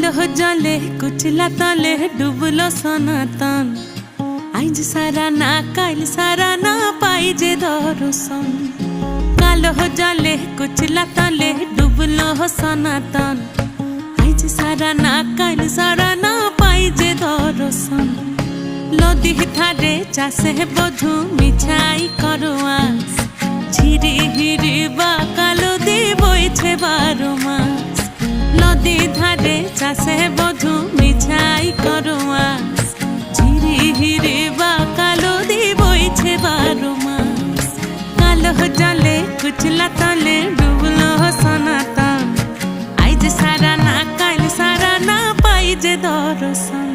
কালো জলে কুচলা তলে ডুবলো সনাতন। আইজ সারা না কাল সারা না পাই যে দর্শন। কালো জলে কুচলা তলে ডুবলো সনাতন। আইজ সারা না কাল সারা না পাই যে দর্শন। নদী ধারে চাষে বধু মিছাই করোয়াস। ঝিরি হিরি বা কালো দি বইছে 12 মাস। নদী ধারে চাষে বধু মিছাই করোয়াস। ঝিরি হিরি বা কালো দি বইছে 12 মাস। কালো জলে কুচলা তলে ডুবলো সনাতন। আইজ সারা না কাল সারা না পাই যে দর্শন।